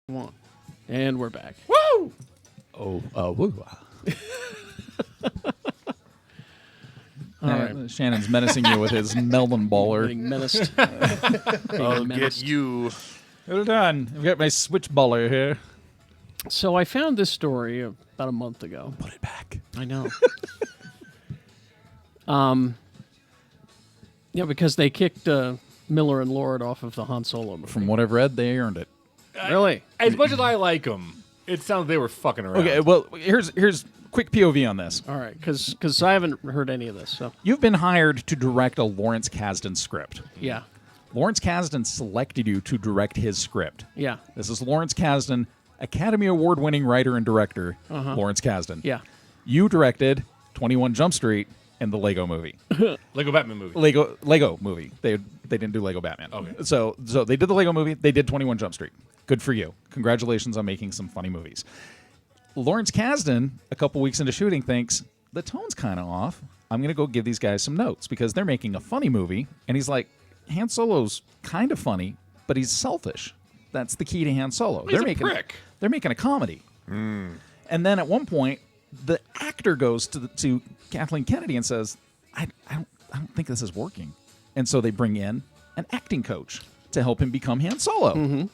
One. And we're back. Woo! Woo. All right. Shannon's menacing you with his melon baller. Getting menaced. I'll get you. Well done. I've got my switch baller here. So I found this story about a month ago. Put it back. I know. Yeah, because they kicked Miller and Lord off of the Han Solo movie. From what I've read, they earned it. Really? As much as I like them, it sounds they were fucking around. Okay, well, here's quick POV on this. All right, because I haven't heard any of this. So You've been hired to direct a Lawrence Kasdan script. yeah, Lawrence Kasdan selected you to direct his script. yeah, This is Lawrence Kasdan, Academy Award-winning writer and director, Lawrence Kasdan. yeah. You directed 21 Jump Street and the Lego Movie. Lego Batman movie. Lego Movie. They didn't do Lego Batman. Okay. So they did the Lego Movie. They did 21 Jump Street. Good for you. Congratulations on making some funny movies. Lawrence Kasdan, a couple weeks into shooting, thinks the tone's kind of off. I'm going to go give these guys some notes because they're making a funny movie. And he's like, Han Solo's kind of funny, but he's selfish. That's the key to Han Solo. He's a prick. They're making a comedy. And then at one point, the actor goes to Kathleen Kennedy and says, I don't think this is working. And so they bring in an acting coach to help him become Han Solo.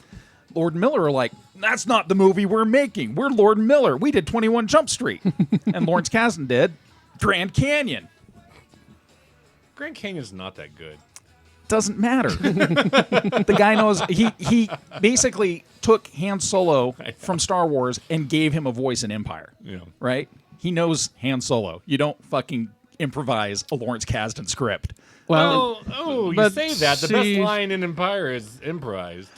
Lord and Miller are like, that's not the movie we're making. We're Lord and Miller. We did 21 Jump Street. And Lawrence Kasdan did Grand Canyon. Grand Canyon's not that good. Doesn't matter. The guy knows. He basically took Han Solo from Star Wars and gave him a voice in Empire. Yeah. Right? He knows Han Solo. You don't fucking improvise a Lawrence Kasdan script. Well, you but say that. The see- best line in Empire is improvised.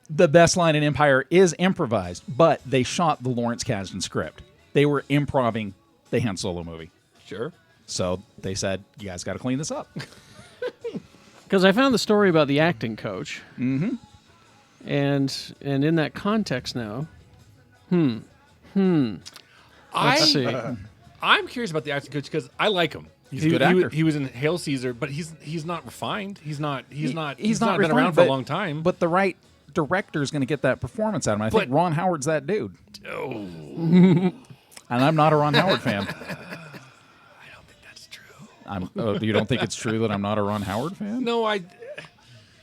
The best line in Empire is improvised, but they shot the Lawrence Kasdan script. They were improving the Han Solo movie. Sure. So they said, you guys got to clean this up. because I found the story about the acting coach. Mm-hmm. And in that context now, let's see. I'm curious about the acting coach because I like him. He's a good actor. He was in Hail Caesar, but he's not refined. He's not been refined, around for a long time. But the right director is going to get that performance out of him. I think But- Ron Howard's that dude. Oh, And I'm not a Ron Howard fan. I don't think that's true. You don't think it's true that I'm not a Ron Howard fan? No,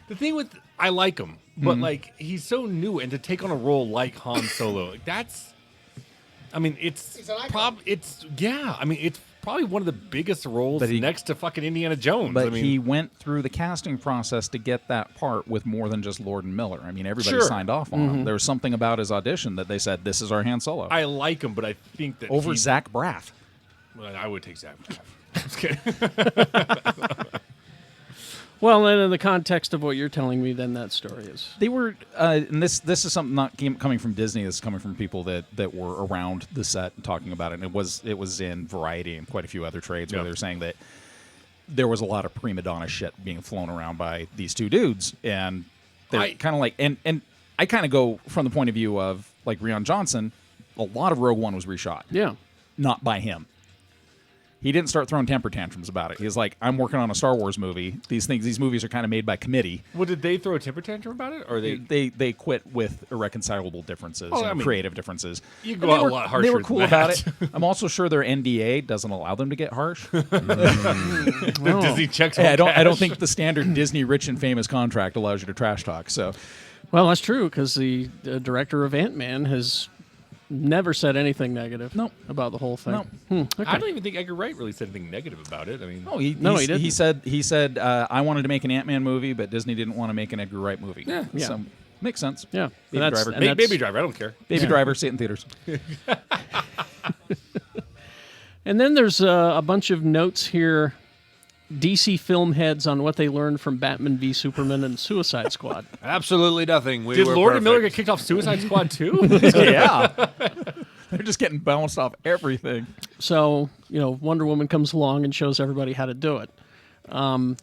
the thing with I like him, but like he's so new, and to take on a role like Han Solo, like, that's. I mean, it's probably one of the biggest roles next to fucking Indiana Jones. But I mean, he went through the casting process to get that part with more than just Lord and Miller. I mean, everybody Sure. signed off on him. There was something about his audition that they said, this is our Han Solo. I like him, but I think that Over Zach Braff. Well, I would take Zach. I'm just kidding. Well, and in the context of what you're telling me, then that story is. They were, and this is something not coming from Disney. This is coming from people that were around the set and talking about it. And it was in Variety and quite a few other trades where they were saying that there was a lot of prima donna shit being flown around by these two dudes, and they're kind of like, and I kind of go from the point of view of like Rian Johnson. A lot of Rogue One was reshot, Yeah. not by him. He didn't start throwing temper tantrums about it. He was like, I'm working on a Star Wars movie. These movies are kind of made by committee. Well, did they throw a temper tantrum about it, or they Quit with irreconcilable differences, Oh, I mean, creative differences. You And go they out were- a lot harsher They were cool than about that. it. I'm also sure their NDA doesn't allow them to get harsh. the Disney checks? Hey, I don't think the standard Disney rich and famous contract allows you to trash talk. So Well, that's true because the director of Ant-Man has never said anything negative about the whole thing. No. Okay. I don't even think Edgar Wright really said anything negative about it. I mean, he didn't. He said I wanted to make an Ant-Man movie, but Disney didn't want to make an Edgar Wright movie. Yeah. So makes sense. Yeah. Baby And that's- Driver. and that's- Baby Driver. I don't care. Baby Driver, see it in theaters. And then there's a bunch of notes here, DC film heads on what they learned from Batman v Superman and Suicide Squad. Absolutely nothing. Did Lord and Miller get kicked off Suicide Squad too? Yeah. They're just getting bounced off everything. So, Wonder Woman comes along and shows everybody how to do it.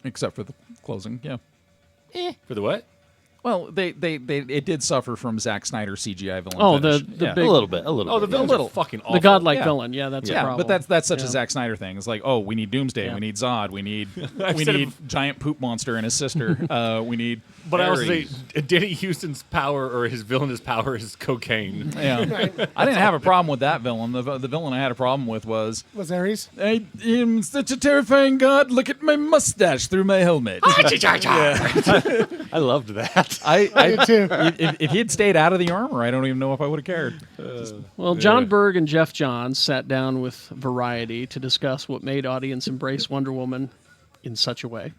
Except for the closing, yeah. For the what? Well, it did suffer from Zack Snyder's CGI villain. Oh, finish. the Yeah. big, A little bit. Oh, the bit. villains are fucking awful. the godlike Yeah. villain. Yeah, that's a Yeah, problem. but that's such a Yeah. Zack Snyder thing. It's like, oh, we need Doomsday, Yeah. we need Zod, we need Instead of- giant poop monster and his sister. We need. But I also say Ares. Danny Houston's power or his villainous power is cocaine. Yeah, I didn't have a problem with that villain. The villain I had a problem with was Ares? I am such a terrifying god. Look at my mustache through my helmet. I loved that. I did too. If he had stayed out of the armor, I don't even know if I would have cared. Well, John Berg and Jeff Johns sat down with Variety to discuss what made audience embrace Wonder Woman in such a way,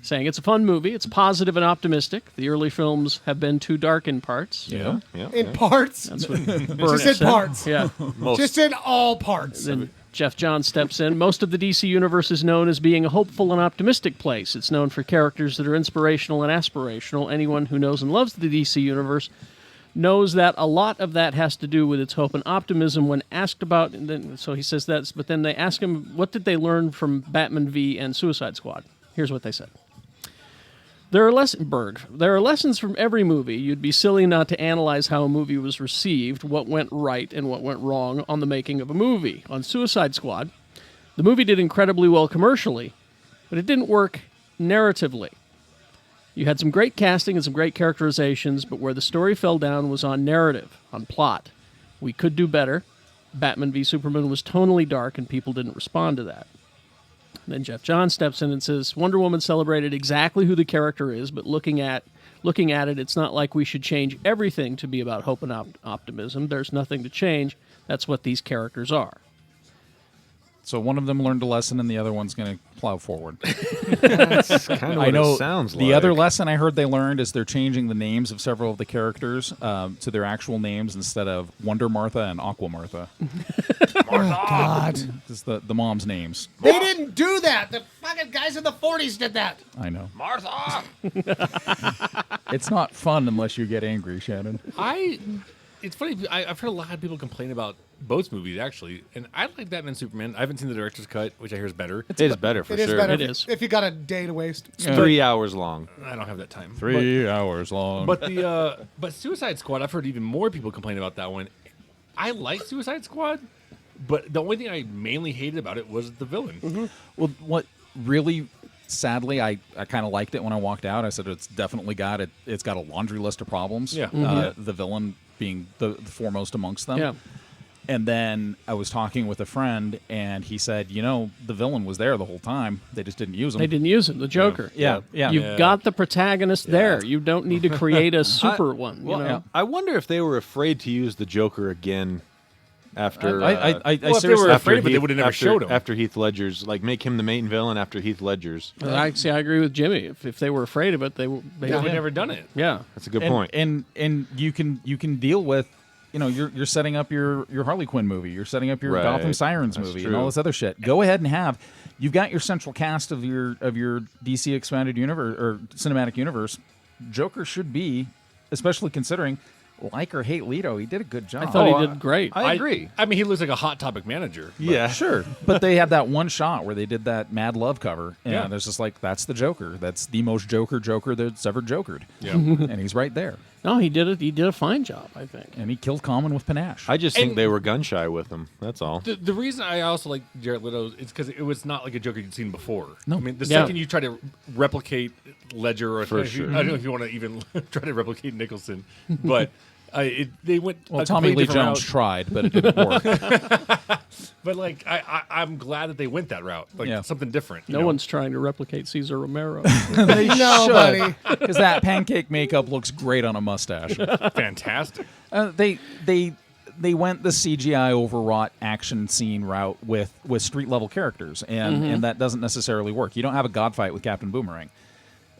saying it's a fun movie, it's positive and optimistic. The early films have been too dark in parts. Yeah. In parts. That's what Berg Just in said. parts. Yeah. Just in all parts. Then Jeff Johns steps in. Most of the DC universe is known as being a hopeful and optimistic place. It's known for characters that are inspirational and aspirational. Anyone who knows and loves the DC universe knows that a lot of that has to do with its hope and optimism when asked about. And then, so he says that, but then they ask him, what did they learn from Batman v and Suicide Squad? Here's what they said. There are lessons from every movie. You'd be silly not to analyze how a movie was received, what went right and what went wrong on the making of a movie. On Suicide Squad, the movie did incredibly well commercially, but it didn't work narratively. You had some great casting and some great characterizations, but where the story fell down was on narrative, on plot. We could do better. Batman v Superman was tonally dark, and people didn't respond to that. Then Jeff Johns steps in and says, Wonder Woman celebrated exactly who the character is, but looking at it, it's not like we should change everything to be about hope and optimism. There's nothing to change. That's what these characters are. So one of them learned a lesson, and the other one's going to plow forward. That's kind of what I know. it sounds like. The other lesson I heard they learned is they're changing the names of several of the characters to their actual names instead of Wonder Martha and Aqua Martha. God. Just the mom's names. They didn't do that. The fucking guys in the 40s did that. I know. Martha! It's not fun unless you get angry, Shannon. It's funny. I've heard a lot of people complain about both movies, actually. And I like Batman and Superman. I haven't seen the director's cut, which I hear is better. It is better for It is sure. better It is. if you got a day to waste. It's 3 hours long. I don't have that time. 3 hours long. But Suicide Squad, I've heard even more people complain about that one. I like Suicide Squad, but the only thing I mainly hated about it was the villain. Mm-hmm. Well, what really, sadly, I kind of liked it when I walked out. I said it's definitely got it. It's got a laundry list of problems. Yeah. The villain being the foremost amongst them. Yeah. And then I was talking with a friend, and he said, the villain was there the whole time. They just didn't use him. They didn't use him, the Joker. Yeah. You've got the protagonist there. You don't need to create a super one. Well, you know? I wonder if they were afraid to use the Joker again after. I Well, if they were seriously, afraid of it, they would have never showed him. After Heath Ledger's, like make him the main villain after Heath Ledger's. I agree with Jimmy. If they were afraid of it, they would They would have never done it. Yeah. That's a good point. And you can deal with, you're setting up your Harley Quinn movie, you're setting up your Right. Gotham Sirens That's movie, true. and all this other shit. Go ahead and you've got your central cast of your DC expanded universe or cinematic universe. Joker should be, especially considering, like or hate Leto, he did a good job. I thought he did great. I agree. I mean, he looks like a Hot Topic manager. but- Yeah. Sure, but they had that one shot where they did that Mad Love cover, and Yeah. it's just like, that's the Joker. That's the most Joker that's ever Jokered. Yeah. And he's right there. No, he did it. He did a fine job, I think. And he killed Common with panache. I just think And- they were gun shy with him. That's all. The reason I also like Jared Leto is because it was not like a Joker you'd seen before. No. I mean, the Yeah. second you try to replicate Ledger, or For if you- sure. I don't know if you want to even try to replicate Nicholson, but they went. Well, a Tommy Lee completely different Jones route. tried, but it didn't work. But like, I'm glad that they went that route, like Yeah. something different. No one's trying to replicate Caesar Romero. No, buddy. Because that pancake makeup looks great on a mustache. fantastic. They went the CGI overwrought action scene route with street level characters, and that doesn't necessarily work. You don't have a god fight with Captain Boomerang.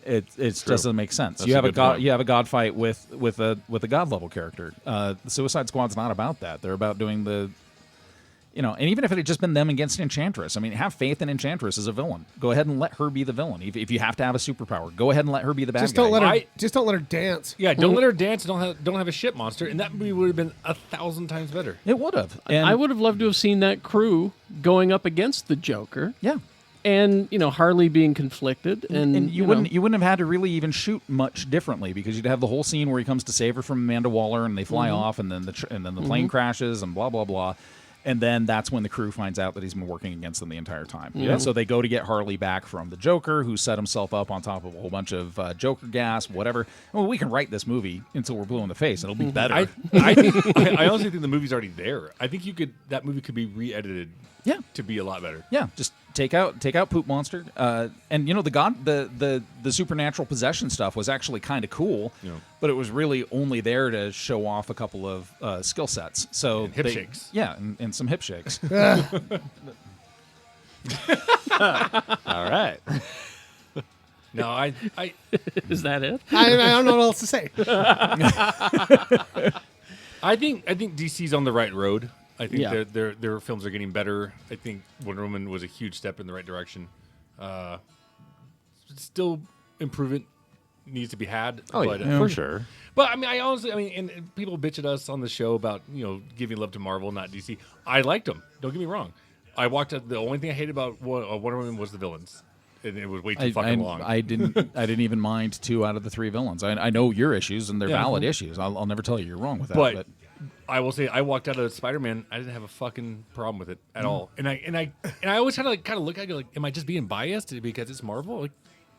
It just doesn't make sense. That's You a have a good god point. you have a god fight with a god level character. The Suicide Squad's not about that. They're about doing the. And even if it had just been them against Enchantress, I mean, have faith in Enchantress as a villain. Go ahead and let her be the villain. If you have to have a superpower, go ahead and let her be the bad Just guy. don't let her. I- Just don't let her dance. Yeah, don't let her dance. Don't have a shit monster, and that movie would have been 1,000 times better. It would have. I would have loved to have seen that crew going up against the Joker. Yeah. and Harley being conflicted, and you wouldn't have had to really even shoot much differently, because you'd have the whole scene where he comes to save her from Amanda Waller, and they fly off, and then the plane crashes, and blah blah blah. And then that's when the crew finds out that he's been working against them the entire time. Yeah. So they go to get Harley back from the Joker, who set himself up on top of a whole bunch of Joker gas, whatever. Well, we can write this movie until we're blue in the face. It'll be better. I honestly think the movie's already there. I think that movie could be re-edited to be a lot better. Yeah, just take out Poop Monster, and the supernatural possession stuff was actually kind of cool, but it was really only there to show off a couple of skill sets. So And hip shakes. Yeah, and some hip shakes. All right. No, I is that it? I don't know what else to say. I think DC's on the right road. I think Yeah. their films are getting better. I think Wonder Woman was a huge step in the right direction. Still improvement needs to be had. Oh, but, yeah, for sure. But I mean, and people bitch at us on the show about giving love to Marvel, not DC. I liked them. Don't get me wrong. I walked out. The only thing I hated about Wonder Woman was the villains, and it was way too fucking long. I didn't even mind 2 out of the 3 villains. I know your issues, and they're valid issues. I'll never tell you you're wrong with that. But I will say, I walked out of Spider-Man. I didn't have a fucking problem with it at all. And I always kind of look at it like, am I just being biased because it's Marvel? Like,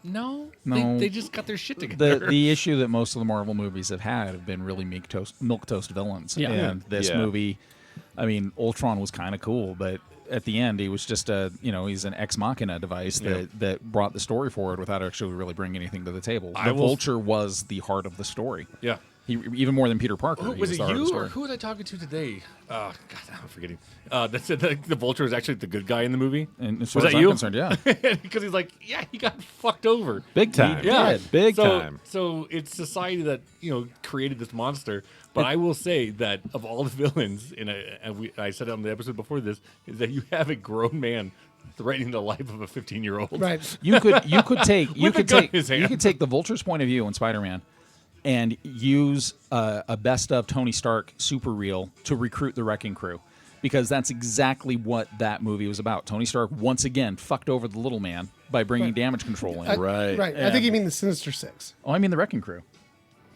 no. They just got their shit together. The issue that most of the Marvel movies have been really milquetoast villains. Yeah. And this movie, I mean, Ultron was kind of cool, but at the end, he was just he's an ex machina device that brought the story forward without actually really bringing anything to the table. The Vulture was the heart of the story. Yeah. Even more than Peter Parker. Was it the heart of the you story. or who was I talking to today? God, I'm forgetting. That said the Vulture is actually the good guy in the movie. And as was far as that I'm you? concerned, yeah. Because he's like, he got fucked over. Big time. Yeah, Big time. So it's society that created this monster. But I will say that of all the villains, I said it on the episode before this, is that you have a grown man threatening the life of a 15-year-old. Right. You could take hand. the Vulture's point of view in Spider-Man and use a best of Tony Stark super reel to recruit the Wrecking Crew, because that's exactly what that movie was about. Tony Stark once again fucked over the little man by bringing damage control in. Right. I think you mean the Sinister Six. Oh, I mean the Wrecking Crew,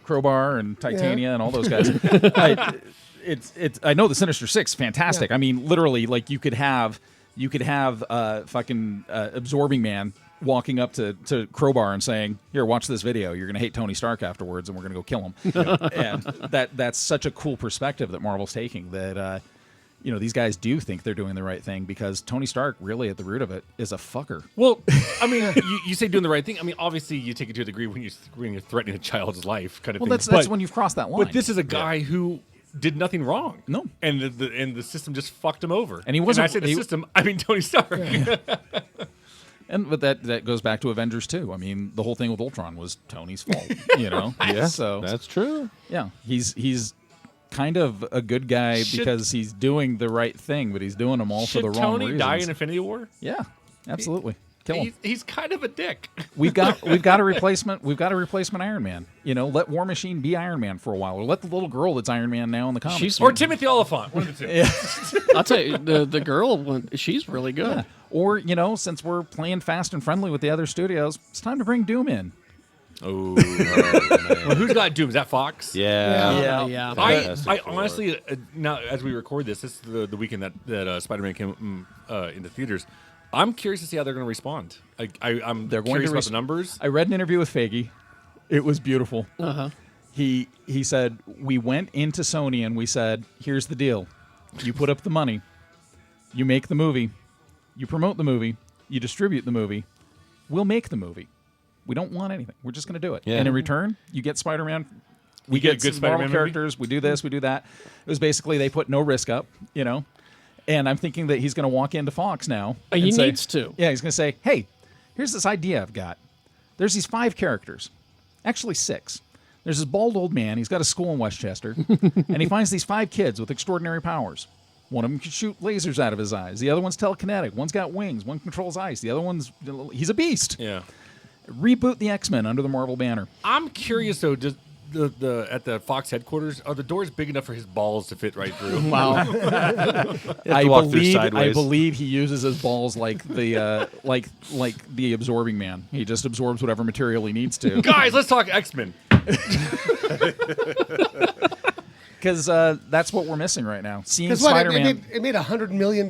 Crowbar and Titania and all those guys. I know the Sinister Six, fantastic. Yeah. I mean, literally, like you could have fucking Absorbing Man walking up to Crowbar and saying, "Here, watch this video. You're going to hate Tony Stark afterwards, and we're going to go kill him." And that's such a cool perspective that Marvel's taking. That these guys do think they're doing the right thing, because Tony Stark, really at the root of it, is a fucker. Well, I mean, you say doing the right thing. I mean, obviously, you take it to a degree when you're threatening a child's life, kind of thing. That's when you've crossed that line. But this is a guy who did nothing wrong. No. And the system just fucked him over. And he wasn't- I say the system, I mean Tony Stark. But that goes back to Avengers too. I mean, the whole thing with Ultron was Tony's fault. Yeah, So that's true. yeah, he's kind of a good guy because he's doing the right thing, but he's doing them all Should for the wrong Tony reasons. die in Infinity War? Yeah, absolutely. Kill him. He's kind of a dick. We've got a replacement. We've got a replacement Iron Man. Let War Machine be Iron Man for a while, or let the little girl that's Iron Man now in the comics. Or Timothy Oliphant. One of the two. Yeah. I'll tell you, the girl, she's really good. Yeah. Or since we're playing fast and friendly with the other studios, it's time to bring Doom in. Oh, man. Well, who's got Doom? Is that Fox? Yeah. Yeah. I honestly, now as we record this is the weekend that Spider-Man came into theaters. I'm curious to see how they're going to respond. I'm They're going curious to about the numbers. I read an interview with Feige. It was beautiful. Uh-huh. He said, we went into Sony and we said, here's the deal. You put up the money. You make the movie. You promote the movie. You distribute the movie. We'll make the movie. We don't want anything. We're just going to do it. Yeah. And in return, you get Spider-Man. We get a get good some Marvel Spider-Man characters. We do this. We do that. It was basically they put no risk up, And I'm thinking that he's going to walk into Fox now. He and say- needs to. Yeah, he's going to say, hey, here's this idea I've got. There's these 5 characters. Actually 6. There's this bald old man. He's got a school in Westchester. And he finds these 5 kids with extraordinary powers. One of them can shoot lasers out of his eyes. The other one's telekinetic. One's got wings. One controls ice. The other he's a beast. Yeah. Reboot the X-Men under the Marvel banner. I'm curious though. at the Fox headquarters, are the doors big enough for his balls to fit right through? Wow. I walk through believe sideways. he uses his balls like the like the absorbing man. He just absorbs whatever material he needs to. Guys, let's talk X-Men. Because that's what we're missing right now. Seeing Because what? Spider-Man. It made $100 million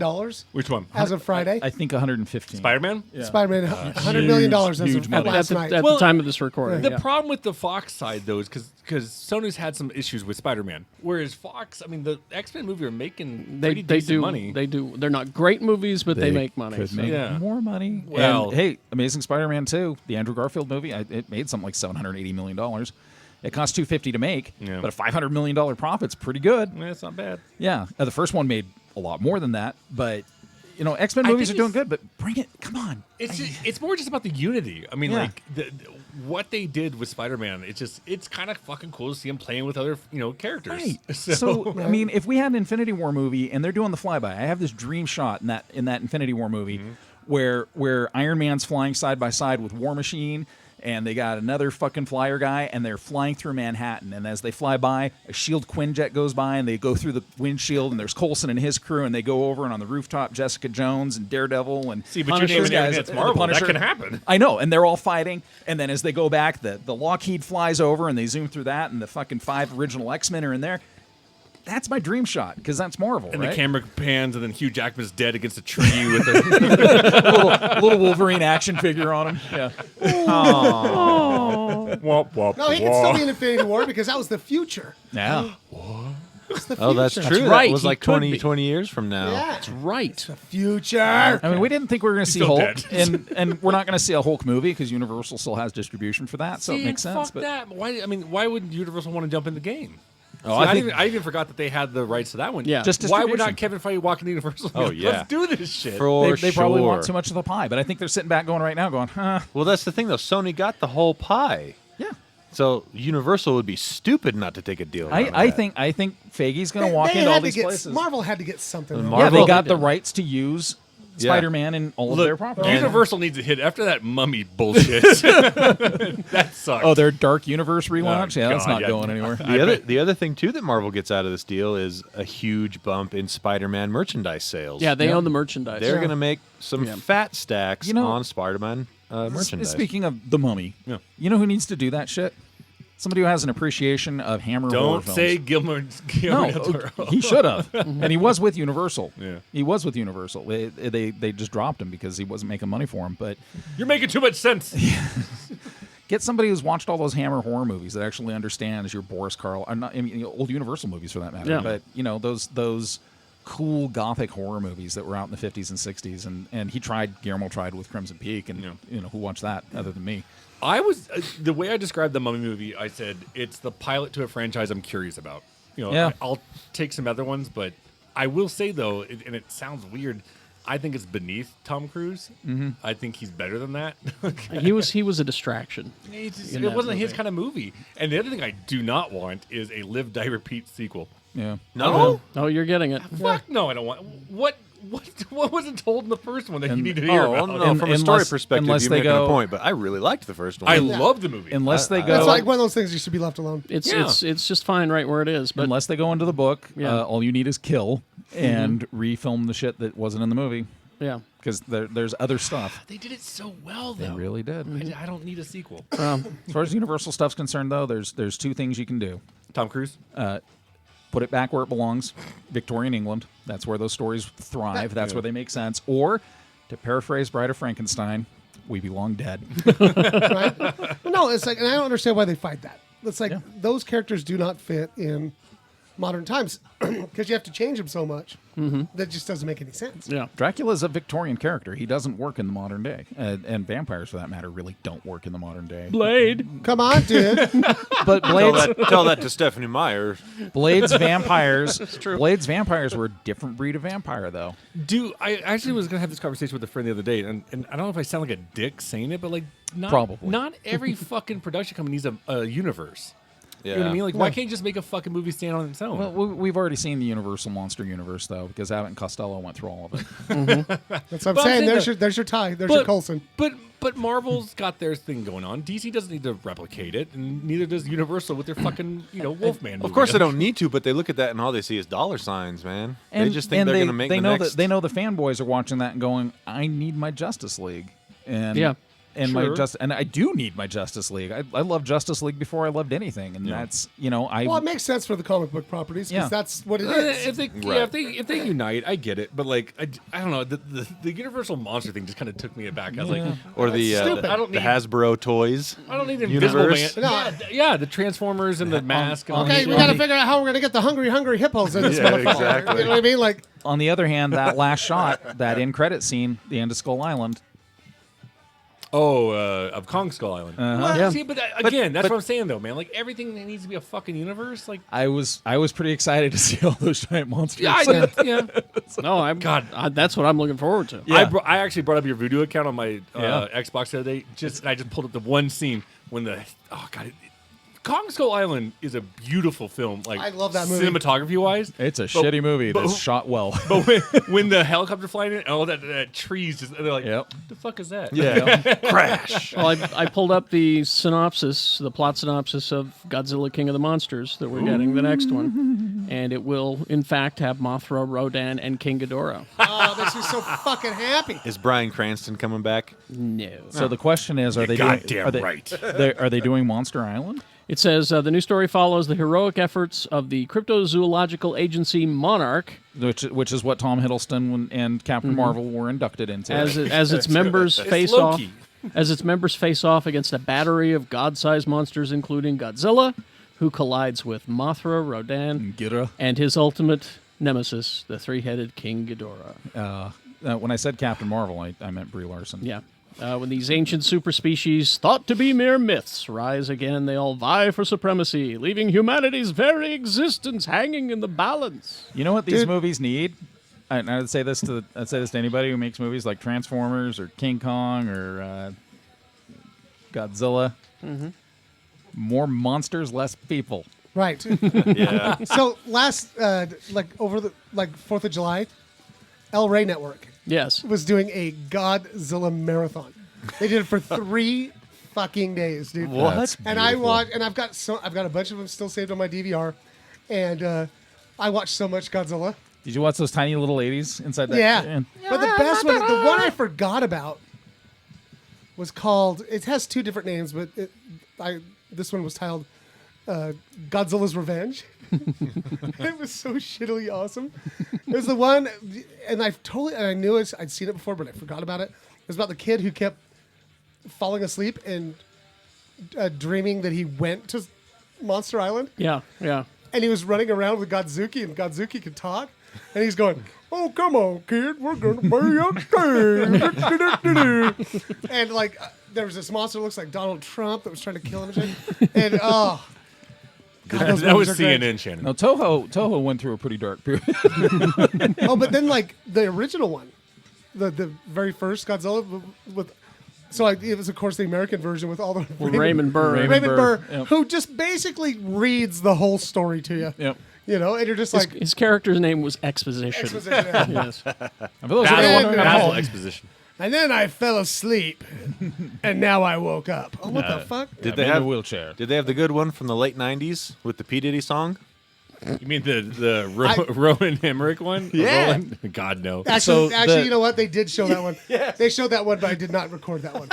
Which one? as of Friday. I think 115. Spider-Man? Spider-Man, $100 million as huge of movie. last night. At Well, the time of this recording. The yeah. problem with the Fox side, though, is because Sony's had some issues with Spider-Man. Whereas Fox, I mean, the X-Men movie are making They pretty decent do money. They do. They're not great movies, but they make money. Could so- make Yeah. more money. Well- And, hey, Amazing Spider-Man 2, the Andrew Garfield movie, it made something like $780 million. It cost $250 to make, Yeah. but a $500 million profit's pretty good. Yeah, it's not bad. Yeah, the first one made a lot more than that, but X-Men I movies are think doing it's- good. But bring it, come on. It's more just about the unity. I mean, Yeah. like what they did with Spider-Man. It's kind of fucking cool to see him playing with other characters. Right. So I mean, if we had an Infinity War movie and they're doing the flyby, I have this dream shot in that Infinity War movie where Iron Man's flying side by side with War Machine. And they got another fucking flyer guy, and they're flying through Manhattan. And as they fly by, a Shield Quinjet goes by, and they go through the windshield, and there's Coulson and his crew, and they go over, and on the rooftop, Jessica Jones and Daredevil and See, but Punisher you're naming guys, everything that's and the Marvel. That Punisher. can happen. I know, and they're all fighting. And then as they go back, the Lockheed flies over, and they zoom through that, and the fucking 5 original X-Men are in there. That's my dream shot, because that's Marvel, And right? the camera pans, and then Hugh Jackman's dead against a tree with a little Wolverine action figure on him. Yeah. womp womp. No, he can still be in Infinity War because that was the future. Yeah. It's the future. Oh, that's true. right, That was he like could 20 be. years from now. Yeah. Right. The future. I mean, we didn't think we were going to see still Hulk, dead. and we're not going to see a Hulk movie because Universal still has distribution for that, so it See, makes sense. Fuck But that. Why would Universal want to jump in the game? Oh, See, I think I even forgot that they had the rights to that one. Yeah. Just why would distribution. not Kevin Feige walk into Universal? Oh, Like, yeah. Let's do this shit. for they probably sure. want too much of the pie. But I think they're sitting back going right now, going, huh? Well, that's the thing, though. Sony got the whole pie. Yeah. So Universal would be stupid not to take a deal. I think Feige's going to walk into all these places. Marvel had to get something. wrong. Yeah, Marvel- they got the rights to use Yeah. Spider-Man in all of their properties. Universal needs a hit after that Mummy bullshit. That sucked. Oh, their Dark Universe relaunch? Oh, yeah, that's God, not yeah. going anywhere. The other thing too that Marvel gets out of this deal is a huge bump in Spider-Man merchandise sales. Yeah, they own the merchandise. they're going to make some Yeah. fat stacks You know- on Spider-Man merchandise. Speaking of the Mummy, Yeah. you know who needs to do that shit? Somebody who has an appreciation of Hammer horror Don't films. say Guillermo No, del Toro. he should have, and he was with Universal. Yeah. He was with Universal. They just dropped him because he wasn't making money for him. But You're making too much sense. get somebody who's watched all those Hammer horror movies that actually understands your Boris Karloff, old Universal movies for that matter. Yeah. But those cool gothic horror movies that were out in the 50s and 60s, and Guillermo tried with Crimson Peak, and who watched that other than me? I was the way I described the Mummy movie. I said it's the pilot to a franchise I'm curious about. Yeah. I'll take some other ones, but I will say though, and it sounds weird, I think it's beneath Tom Cruise. Mm-hmm. I think he's better than that. He was a distraction. It that wasn't his movie. kind of movie. And the other thing I do not want is a Live, Die, Repeat sequel. Yeah. no, Oh, you're getting it. Fuck no, I don't want. What wasn't told in the first one that you And- need to hear oh, about? no. From a story Unless- perspective, unless you're they making go- a point. But I really liked the first one. I love the movie. Unless they go, It's like one of those things you should be left alone. It's Yeah. it's just fine right where it is. But unless they go into the book, Yeah. all you need is kill and refilm the shit that wasn't in the movie yeah, because there's other stuff. They did it so well, They though. really did. I don't need a sequel. As far as Universal stuff's concerned, though, there's two things you can do. Tom Cruise. Put it back where it belongs, Victorian England. That's where those stories thrive. That's where they make sense. Or, to paraphrase Bride of Frankenstein, we belong dead. Right? Well, no, it's like, and I don't understand why they fight that. It's like those characters do not fit in modern times because you have to change them so much that just doesn't make any sense. yeah. Dracula's a Victorian character. He doesn't work in the modern day. And vampires, for that matter, really don't work in the modern day. Blade. Come on, dude. But tell that to Stephanie Meyer. Blade's vampires were a different breed of vampire, though. I actually was gonna have this conversation with a friend the other day, and I don't know if I sound like a dick saying it, but like, Probably. not every fucking production company needs a universe. You know what I Yeah. mean? Like, why can't you just make a fucking movie stand on its own? Well, we've already seen the Universal Monster Universe though, because Abbott and Costello went through all of it. That's what I'm But I'm saying. saying There's your tie. There's your Coulson. But Marvel's got their thing going on. DC doesn't need to replicate it, and neither does Universal with their fucking Wolfman. Of movie. course, they don't need to, but they look at that and all they see is dollar signs, man. They just think they're going to make they the know next. that they know the fanboys are watching that and going, "I need my Justice League," and Yeah. and Sure. and I do need my Justice League. I love Justice League before I loved anything, and that's Well, it makes sense for the comic book properties because Yeah. that's what it is. If they, Right. if they unite, I get it. But like, I don't know. The Universal Monster thing just kind of took me aback. I was like, or the stupid. I don't the need- Hasbro toys. I don't need Invisible Man. Universe. Yeah, the Transformers and the mask. And all Okay, that we shit. got to figure out how we're going to get the hungry hippos in this Yeah, motherfucker. exactly. You know what I mean? Like, On the other hand, that last shot, that end credit scene, the end of Skull Island. Of Kong Skull Island. Well, Yeah. see, but again, that's what I'm saying though, man. Like everything that needs to be a fucking universe. Like, I was pretty excited to see all those giant monsters. yeah, I did. Yeah. No, that's what I'm looking forward to. Yeah. I actually brought up your video account on my Yeah. Xbox the other day. I just pulled up the one scene when Kong Skull Island is a beautiful film. Like I love that movie. cinematography wise. It's a shitty movie that's shot well. But when the helicopter flying in, and all that trees just they're like, Yep. the fuck is that? Yeah, crash. Well, I pulled up the plot synopsis of Godzilla King of the Monsters that we're getting, the next one. And it will, in fact, have Mothra, Rodan, and King Ghidorah. oh, this is so fucking happy. Is Bryan Cranston coming back? No. So the question is, are they goddamn doing, right. Are they doing Monster Island? It says the new story follows the heroic efforts of the cryptozoological agency Monarch Which is what Tom Hiddleston and Captain Marvel were inducted into. as its members face off Loki. against a battery of god-sized monsters, including Godzilla, who collides with Mothra, Rodan, Ghidorah. and his ultimate nemesis, the three-headed King Ghidorah. When I said Captain Marvel, I meant Brie Larson. Yeah. When these ancient superspecies, thought to be mere myths, rise again, they all vie for supremacy, leaving humanity's very existence hanging in the balance. You know what these Dude. movies need? And I'd say this to anybody who makes movies like Transformers or King Kong or Godzilla. More monsters, less people. Right. Yeah. So last, over the 4th of July, El Rey Network Yes. was doing a Godzilla marathon. They did it for 3 fucking days, dude. What? That's And I beautiful. watched, and I've got a bunch of them still saved on my DVR, and I watched so much Godzilla. Did you watch those tiny little ladies inside that? Yeah. But the best one, the one I forgot about, was called. It has 2 different names, but this one was titled Godzilla's Revenge. It was so shittily awesome. It was the one, and I knew I'd seen it before, but I forgot about it. It was about the kid who kept falling asleep and dreaming that he went to Monster Island, Yeah, yeah. and he was running around with Godzuki, and Godzuki could talk, and he's going, "Oh, come on, kid, we're gonna be okay." And like, there was this monster that looks like Donald Trump that was trying to kill him, and shit. And oh. God, those That was movies are great. CNN, Shannon. No, Toho went through a pretty dark period. Oh, but then like the original one, the very first Godzilla with, it was of course the American version with all the Raymond Burr. Raymond Burr, Yep. who just basically reads the whole story to you. Yep. You know, and you're just His, like his character's name was Exposition. exposition. Yeah. Yes. And for those of you Basil- wondering, I'm Basil home. exposition. And then I fell asleep, and now I woke up. Oh, what the fuck? Did I'm they in have a wheelchair. Did they have the good one from the late '90s with the P Diddy song? You mean the Rowan Emmerich one? Yeah. Rowan? God no. Actually, So the- you know what? They did show that one. They showed that one, but I did not record that one.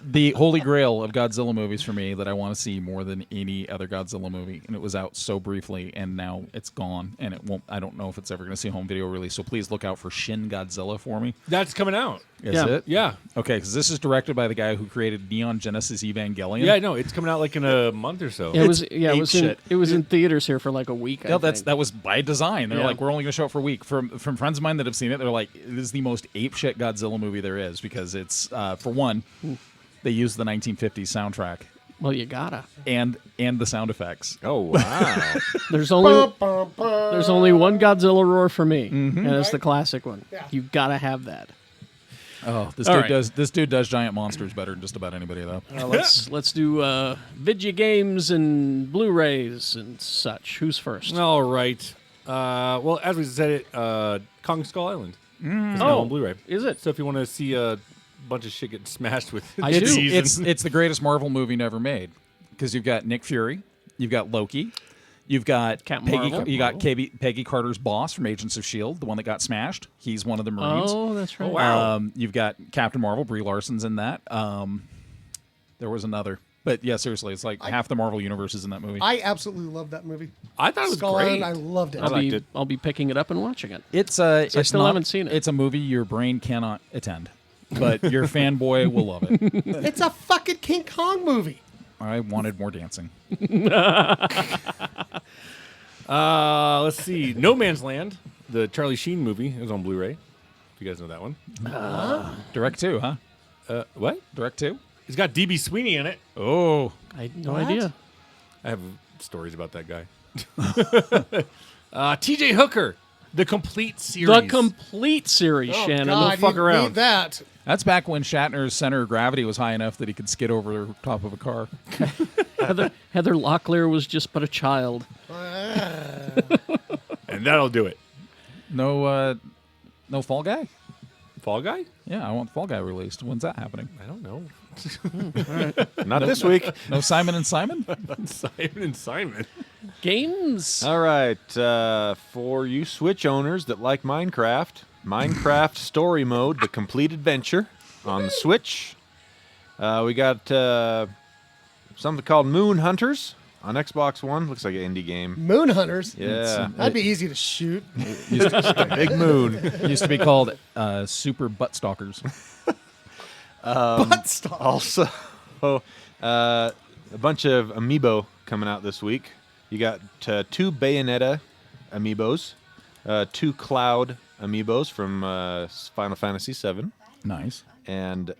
The holy grail of Godzilla movies for me that I want to see more than any other Godzilla movie, and it was out so briefly, and now it's gone, and it won't. I don't know if it's ever going to see a home video release. So please look out for Shin Godzilla for me. That's coming out. Is Yeah. it? Yeah. Okay, because this is directed by the guy who created Neon Genesis Evangelion. Yeah, no, it's coming out like in a month or so. It was It's it was ape in shit. it was in theaters here for like a week. I No, think. that was by design. They're Yeah. like, we're only going to show it for a week. From friends of mine that have seen it, they're like, it is the most apeshit Godzilla movie there is because it's for one, they use the 1950s soundtrack Well, you gotta. and the sound effects. Oh wow! There's only Bum, bum. there's only one Godzilla roar for me, and it's the classic one. Yeah. You gotta have that. Oh, this All dude right. does giant monsters better than just about anybody though. Let's do video games and Blu-rays and such. Who's first? All right. Well, as we said it, Kong Skull Island is now on Blu-ray. Is it? So if you want to see a bunch of shit getting smashed with I do. disease It's the greatest Marvel movie never made because you've got Nick Fury, you've got Loki, you've got Captain Peggy, Marvel. you got Peggy Carter's boss from Agents of Shield, the one that got smashed. He's one of the Marines. Oh, that's right. Oh, wow. You've got Captain Marvel, Brie Larson's in that. There was another, but yeah, seriously, it's like half the Marvel universe is in that movie. I absolutely loved that movie. I thought it was Skull great. Island, I loved it. liked it. I'll be picking it up and watching it. It's I still haven't seen it. It's a movie your brain cannot attend, but your fanboy will love it. It's a fucking King Kong movie. I wanted more dancing. Let's see. No Man's Land, the Charlie Sheen movie, is on Blu-ray. If you guys know that one. Direct 2, huh? What? Direct 2? It's got DB Sweeney in it. Oh. I had no What? idea. I have stories about that guy. TJ Hooker, the complete series. The complete series, Oh, Shannon. God, fuck you around. need that. That's back when Shatner's center of gravity was high enough that he could skid over the top of a car. Heather Locklear was just but a child. And that'll do it. No Fall Guy? Fall Guy? Yeah, I want Fall Guy released. When's that happening? I don't know. Not this week. No Simon and Simon? Simon and Simon. Games. All right. For you Switch owners that like Minecraft Story Mode, The Complete Adventure on the Switch. We got something called Moon Hunters on Xbox One. Looks like an indie game. Moon Hunters. Yeah. That'd be easy to shoot. Big Moon. It used to be called Super Butt Stalkers. Butt stop. Also, a bunch of amiibo coming out this week. You got 2 Bayonetta amiibos, 2 Cloud amiibos from Final Fantasy VII, Nice. and 2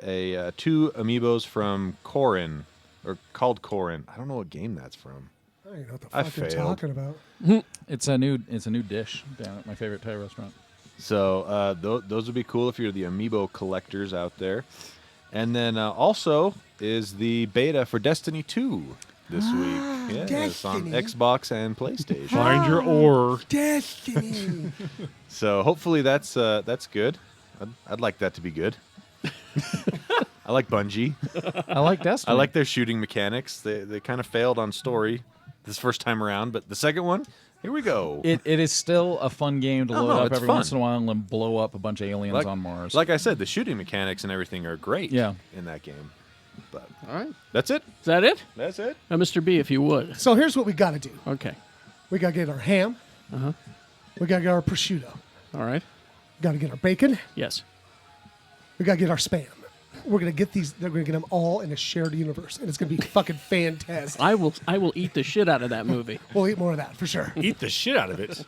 amiibos from Corrin, or called Corrin. I don't know what game that's from. I don't even know what the I fuck you're failed. talking about. It's a new dish down at my favorite Thai restaurant. So those would be cool if you're the amiibo collectors out there. And then also is the beta for Destiny 2 this week. Yeah, it's on Destiny. Xbox and PlayStation. Find your ore. Destiny. So hopefully that's good. I'd like that to be good. I like Bungie. I like Destiny. I like their shooting mechanics. They kind of failed on story this first time around, but the second one, here we go. It is still a fun game to Oh, load no, up it's every fun. once in a while and blow up a bunch of aliens on Mars. Like I said, the shooting mechanics and everything are great Yeah. in that game. But All right. that's it. Is that it? That's it. Now, Mr. B, if you would. So here's what we got to do. Okay. We got to get our ham. We got to get our prosciutto. All right. Got to get our bacon. Yes. We got to get our Spam. We're going to get these. They're going to get them all in a shared universe, and it's going to be fucking fantastic. I will eat the shit out of that movie. We'll eat more of that for sure. Eat the shit out of it.